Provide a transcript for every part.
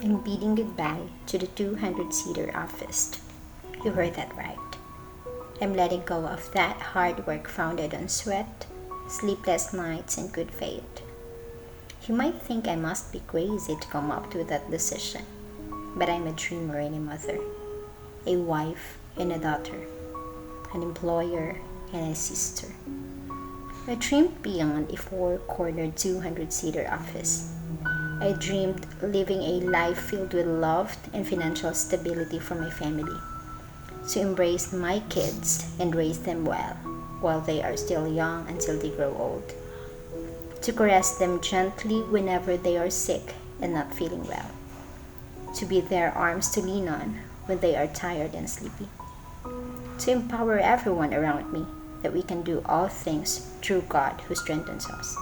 I'm bidding goodbye to the 200-seater office. You heard that right. I'm letting go of that hard work founded on sweat, sleepless nights, and good faith. You might think I must be crazy to come up with that decision, but I'm a dreamer and a mother, a wife and a daughter, an employer and a sister. I dreamed beyond a four-cornered 200-seater office. I dreamed living a life filled with love and financial stability for my family, to embrace my kids and raise them well while they are still young until they grow old, to caress them gently whenever they are sick and not feeling well, to be their arms to lean on when they are tired and sleepy, to empower everyone around me that we can do all things through God who strengthens us.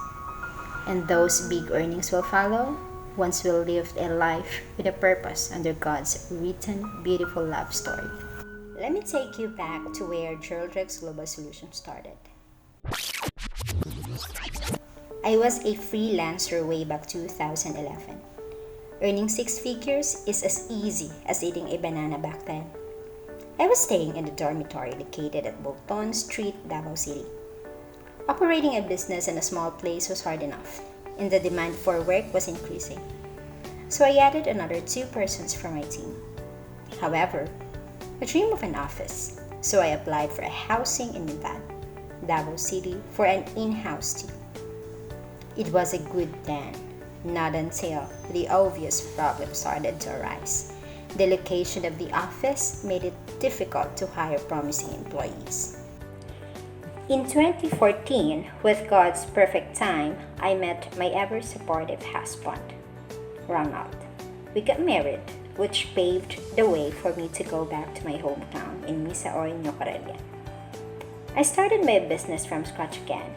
And those big earnings will follow once we lived a life with a purpose under God's written, beautiful love story. Let me take you back to where Geraldrex Global Solutions started. I was a freelancer way back 2011. Earning six figures is as easy as eating a banana back then. I was staying in the dormitory located at Bolton Street, Davao City. Operating a business in a small place was hard enough, and the demand for work was increasing. So I added another two persons for my team. However, I dream of an office, so I applied for a housing in Mintan, Davao City for an in-house team. It was a good plan, not until the obvious problems started to arise. The location of the office made it difficult to hire promising employees. In 2014, with God's perfect time, I met my ever-supportive husband, Ronald. We got married, which paved the way for me to go back to my hometown in Misaoy, Nocarelia. I started my business from scratch again,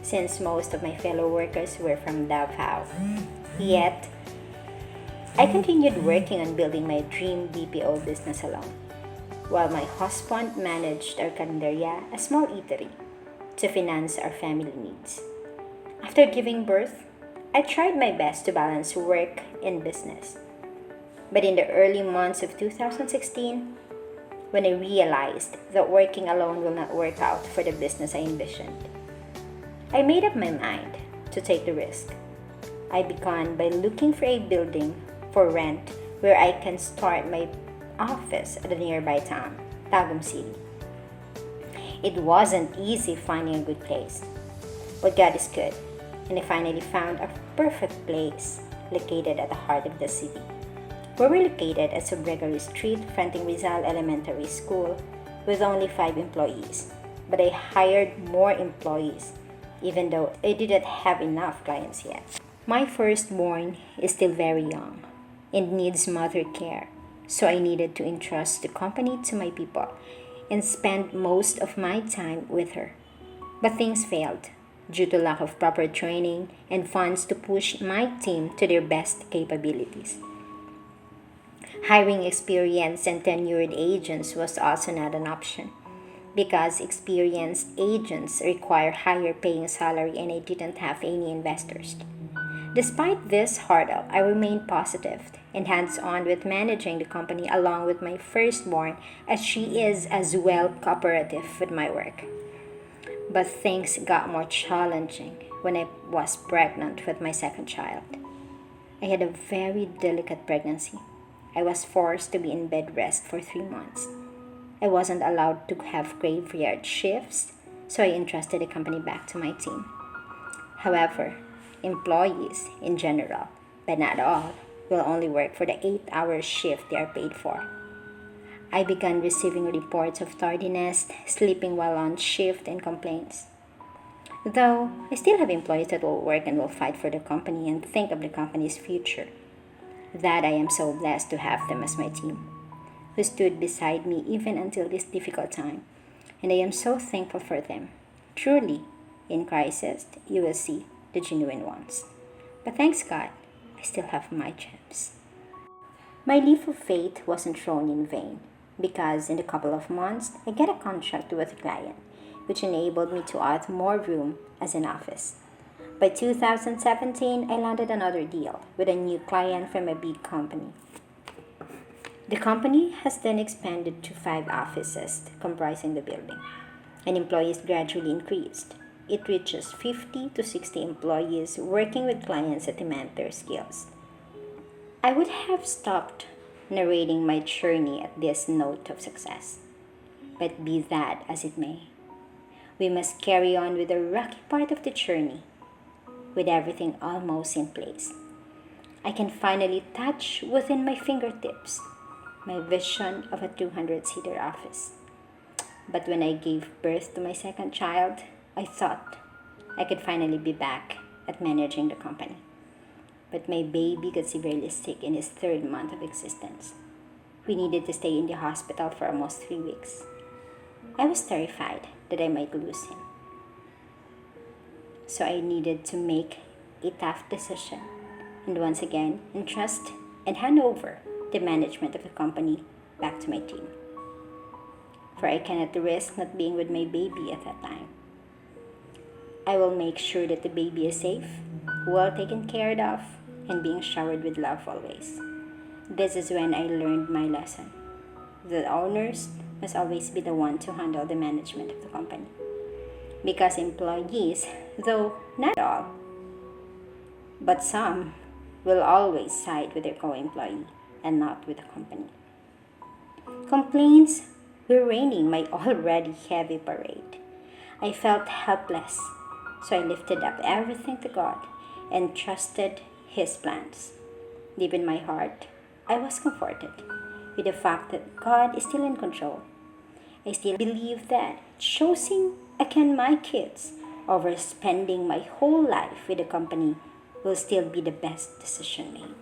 since most of my fellow workers were from Davao. Yet, I continued working on building my dream BPO business alone, while my husband managed our calendaria, a small eatery, to finance our family needs. After giving birth, I tried my best to balance work and business. But in the early months of 2016, when I realized that working alone will not work out for the business I envisioned, I made up my mind to take the risk. I began by looking for a building for rent where I can start my office at a nearby town, Tagum City. It wasn't easy finding a good place, but God is good, and I finally found a perfect place located at the heart of the city. We were located at Sobregario Street, fronting Rizal Elementary School, with only 5 employees. But I hired more employees, even though I didn't have enough clients yet. My firstborn is still very young and needs mother care, so I needed to entrust the company to my people and spend most of my time with her. But things failed due to lack of proper training and funds to push my team to their best capabilities. Hiring experienced and tenured agents was also not an option because experienced agents require higher paying salary and I didn't have any investors. Despite this hurdle, I remained positive and hands-on with managing the company along with my firstborn as she is as well cooperative with my work. But things got more challenging when I was pregnant with my second child. I had a very delicate pregnancy. I was forced to be in bed rest for 3 months. I wasn't allowed to have graveyard shifts, so I entrusted the company back to my team. However, employees in general, but not all, will only work for the 8-hour shift they are paid for. I began receiving reports of tardiness, sleeping while on shift, and complaints. Though I still have employees that will work and will fight for the company and think of the company's future. That I am so blessed to have them as my team, who stood beside me even until this difficult time, and I am so thankful for them. Truly, in crisis, you will see the genuine ones. But thanks God, I still have my gems. My leap of faith wasn't thrown in vain, because in a couple of months, I get a contract with a client, which enabled me to add more room as an office. By 2017, I landed another deal with a new client from a big company. The company has then expanded to 5 offices comprising the building, and employees gradually increased. It reaches 50 to 60 employees working with clients that demand their skills. I would have stopped narrating my journey at this note of success, but be that as it may, we must carry on with the rocky part of the journey, with everything almost in place. I can finally touch within my fingertips my vision of a 200-seater office. But when I gave birth to my second child, I thought I could finally be back at managing the company. But my baby got severely sick in his 3rd month of existence. We needed to stay in the hospital for almost 3 weeks. I was terrified that I might lose him. So I needed to make a tough decision and once again entrust and hand over the management of the company back to my team. For I cannot risk not being with my baby at that time. I will make sure that the baby is safe, well taken care of, and being showered with love always. This is when I learned my lesson. The owners must always be the one to handle the management of the company. Because employees, though not all, but some, will always side with their co-employee and not with the company. Complaints were raining my already heavy parade. I felt helpless, so I lifted up everything to God and trusted His plans. Deep in my heart, I was comforted with the fact that God is still in control. I still believe that choosing again my kids over spending my whole life with the company will still be the best decision made.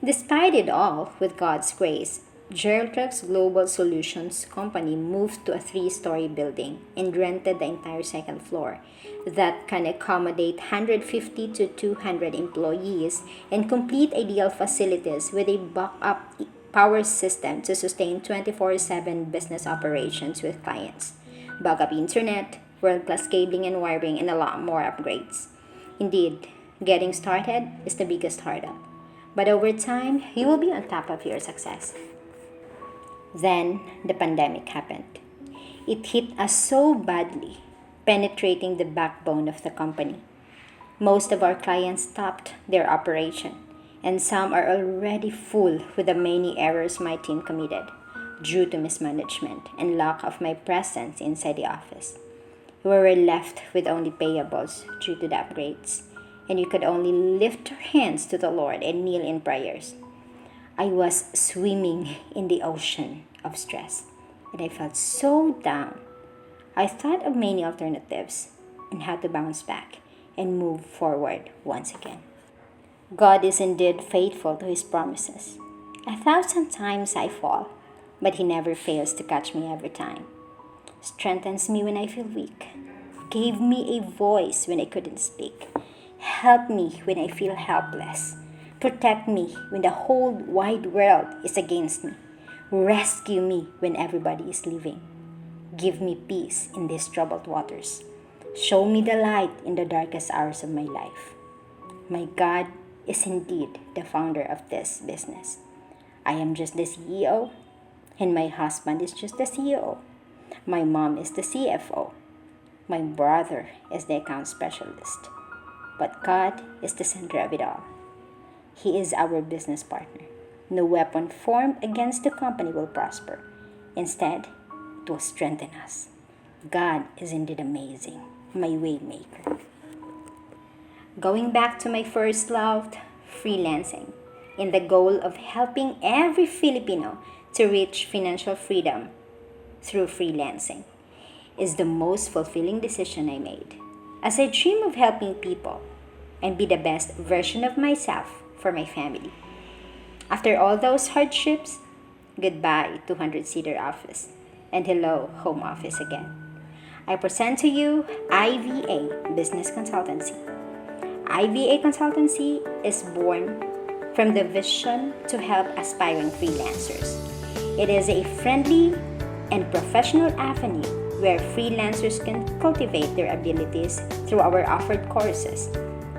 Despite it all, with God's grace, Gerald's Global Solutions Company moved to a 3-story building and rented the entire second floor that can accommodate 150 to 200 employees and complete ideal facilities with a backup power system to sustain 24/7 business operations with clients, backup internet, world-class cabling and wiring, and a lot more upgrades. Indeed, getting started is the biggest hurdle, but over time, you will be on top of your success. Then the pandemic happened. It hit us so badly, penetrating the backbone of the company. Most of our clients stopped their operation, and some are already full with the many errors my team committed due to mismanagement and lack of my presence inside the office. We were left with only payables due to the upgrades, and we could only lift our hands to the Lord and kneel in prayers. I was swimming in the ocean of stress, and I felt so down. I thought of many alternatives and how to bounce back and move forward once again. God is indeed faithful to His promises. 1,000 times I fall, but He never fails to catch me every time. Strengthens me when I feel weak, gave me a voice when I couldn't speak, help me when I feel helpless, protect me when the whole wide world is against me, rescue me when everybody is leaving, give me peace in these troubled waters, show me the light in the darkest hours of my life. My God is indeed the founder of this business. I am just the CEO, and my husband is just the CEO. My mom is the CFO. My brother is the account specialist. But God is the center of it all. He is our business partner. No weapon formed against the company will prosper. Instead, it will strengthen us. God is indeed amazing, my way maker. Going back to my first love, freelancing, in the goal of helping every Filipino to reach financial freedom through freelancing, is the most fulfilling decision I made, as I dream of helping people and be the best version of myself for my family. After all those hardships, goodbye 200-seater office, and hello home office again. I present to you IVA Business Consultancy. IVA Consultancy is born from the vision to help aspiring freelancers. It is a friendly and professional avenue where freelancers can cultivate their abilities through our offered courses,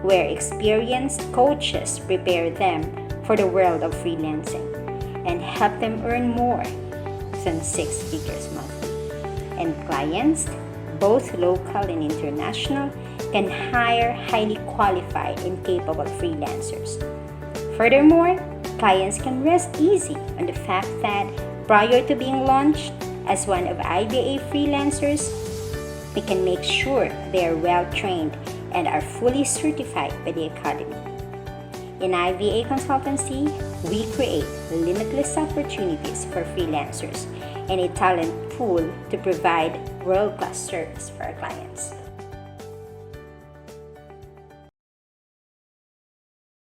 where experienced coaches prepare them for the world of freelancing and help them earn more than 6 figures monthly. And clients, both local and international, can hire highly qualified and capable freelancers. Furthermore, clients can rest easy on the fact that prior to being launched as one of IVA freelancers, we can make sure they are well trained and are fully certified by the Academy. In IVA Consultancy, we create limitless opportunities for freelancers and a talent pool to provide world-class service for our clients.